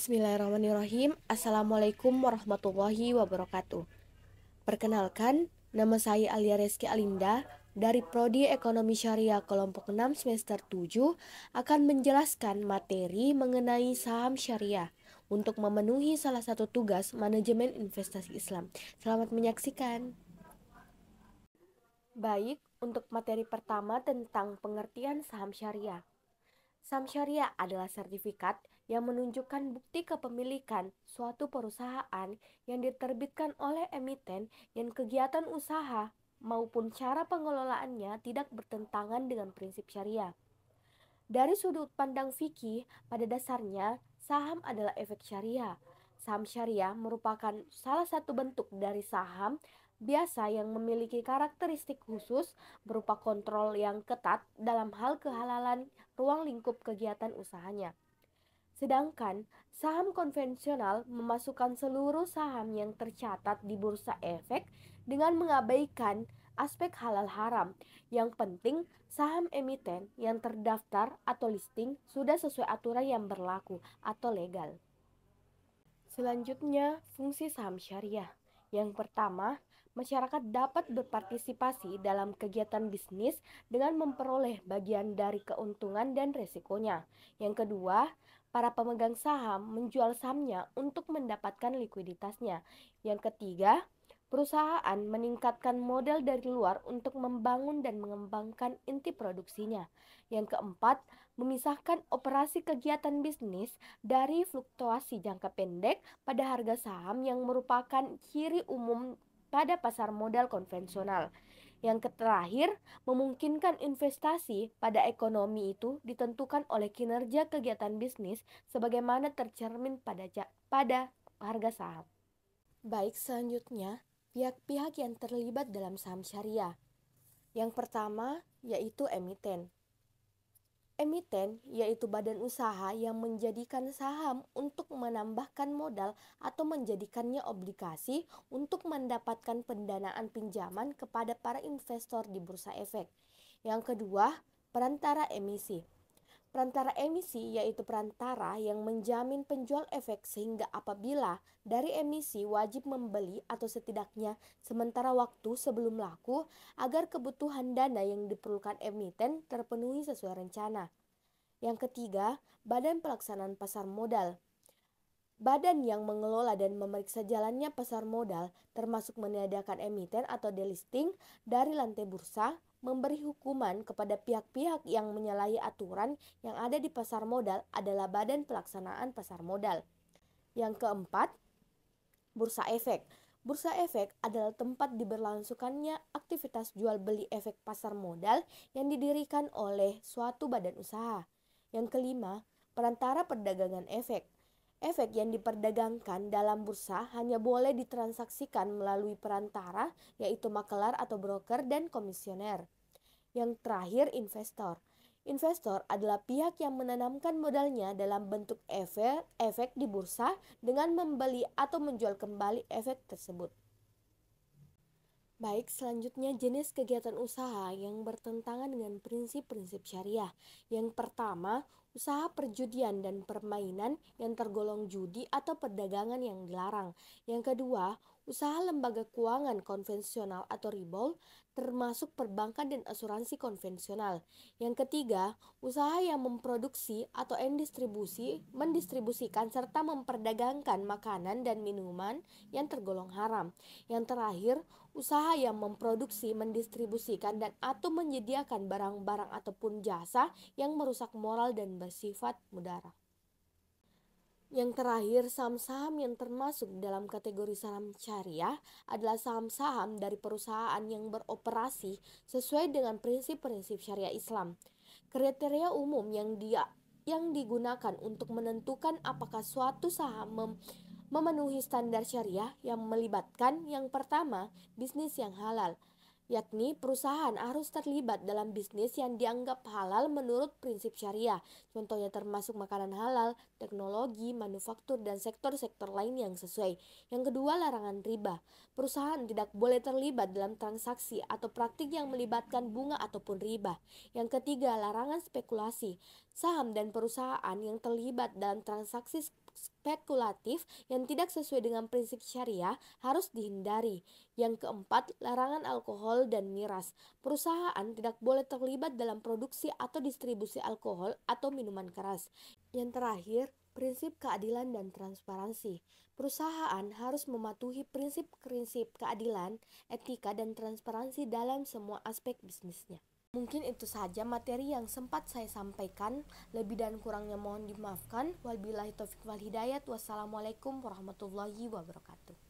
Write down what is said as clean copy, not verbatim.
Bismillahirrahmanirrahim. Assalamualaikum warahmatullahi wabarakatuh. Perkenalkan, nama saya Alia Reski Alinda dari Prodi Ekonomi Syariah kelompok 6 semester 7 akan menjelaskan materi mengenai saham syariah untuk memenuhi salah satu tugas manajemen investasi Islam. Selamat menyaksikan. Baik, untuk materi pertama tentang pengertian saham syariah. Saham syariah adalah sertifikat yang menunjukkan bukti kepemilikan suatu perusahaan yang diterbitkan oleh emiten yang kegiatan usaha maupun cara pengelolaannya tidak bertentangan dengan prinsip syariah. Dari sudut pandang fikih, pada dasarnya saham adalah efek syariah. Saham syariah merupakan salah satu bentuk dari saham biasa yang memiliki karakteristik khusus berupa kontrol yang ketat dalam hal kehalalan ruang lingkup kegiatan usahanya. Sedangkan saham konvensional memasukkan seluruh saham yang tercatat di bursa efek dengan mengabaikan aspek halal haram. Yang penting saham emiten yang terdaftar atau listing sudah sesuai aturan yang berlaku atau legal. Selanjutnya, fungsi saham syariah. Yang pertama, masyarakat dapat berpartisipasi dalam kegiatan bisnis dengan memperoleh bagian dari keuntungan dan resikonya. Yang kedua, para pemegang saham menjual sahamnya untuk mendapatkan likuiditasnya. Yang ketiga, perusahaan meningkatkan modal dari luar untuk membangun dan mengembangkan inti produksinya. Yang keempat, memisahkan operasi kegiatan bisnis dari fluktuasi jangka pendek pada harga saham yang merupakan ciri umum pada pasar modal konvensional. Yang terakhir, memungkinkan investasi pada ekonomi itu ditentukan oleh kinerja kegiatan bisnis sebagaimana tercermin pada harga saham. Baik, selanjutnya pihak-pihak yang terlibat dalam saham syariah. Yang pertama yaitu emiten. Emiten yaitu badan usaha yang menjadikan saham untuk menambahkan modal atau menjadikannya obligasi untuk mendapatkan pendanaan pinjaman kepada para investor di bursa efek. Yang kedua, perantara emisi. Perantara emisi yaitu perantara yang menjamin penjual efek sehingga apabila dari emisi wajib membeli atau setidaknya sementara waktu sebelum laku agar kebutuhan dana yang diperlukan emiten terpenuhi sesuai rencana. Yang ketiga, badan pelaksanaan pasar modal. Badan yang mengelola dan memeriksa jalannya pasar modal termasuk meniadakan emiten atau delisting dari lantai bursa, memberi hukuman kepada pihak-pihak yang menyalahi aturan yang ada di pasar modal adalah badan pelaksanaan pasar modal. Yang keempat, bursa efek. Bursa efek adalah tempat diberlangsungkannya aktivitas jual beli efek pasar modal yang didirikan oleh suatu badan usaha. Yang kelima, perantara perdagangan efek. Efek yang diperdagangkan dalam bursa hanya boleh ditransaksikan melalui perantara, yaitu makelar atau broker dan komisioner. Yang terakhir, investor. Investor adalah pihak yang menanamkan modalnya dalam bentuk efek di bursa dengan membeli atau menjual kembali efek tersebut. Baik, selanjutnya jenis kegiatan usaha yang bertentangan dengan prinsip-prinsip syariah. Yang pertama, usaha perjudian dan permainan yang tergolong judi atau perdagangan yang dilarang. Yang kedua, usaha lembaga keuangan konvensional atau ribol, termasuk perbankan dan asuransi konvensional. Yang ketiga, usaha yang memproduksi atau mendistribusikan serta memperdagangkan makanan dan minuman yang tergolong haram. Yang terakhir, usaha yang memproduksi, mendistribusikan, dan atau menyediakan barang-barang ataupun jasa yang merusak moral dan bersifat mudara. Yang terakhir, saham-saham yang termasuk dalam kategori saham syariah adalah saham-saham dari perusahaan yang beroperasi sesuai dengan prinsip-prinsip syariah Islam. Kriteria umum yang digunakan untuk menentukan apakah suatu saham memenuhi standar syariah yang melibatkan yang pertama, bisnis yang halal, yakni perusahaan harus terlibat dalam bisnis yang dianggap halal menurut prinsip syariah. Contohnya termasuk makanan halal, teknologi, manufaktur, dan sektor-sektor lain yang sesuai. Yang kedua, larangan riba. Perusahaan tidak boleh terlibat dalam transaksi atau praktik yang melibatkan bunga ataupun riba. Yang ketiga, larangan spekulasi. Saham dan perusahaan yang terlibat dalam transaksi spekulatif yang tidak sesuai dengan prinsip syariah harus dihindari. Yang keempat, larangan alkohol dan miras. Perusahaan tidak boleh terlibat dalam produksi atau distribusi alkohol atau minuman keras. Yang terakhir, prinsip keadilan dan transparansi. Perusahaan harus mematuhi prinsip-prinsip keadilan, etika, dan transparansi dalam semua aspek bisnisnya. Mungkin itu saja materi yang sempat saya sampaikan. Lebih dan kurangnya mohon dimaafkan. Wabillahi taufiq wal hidayat. Wassalamualaikum warahmatullahi wabarakatuh.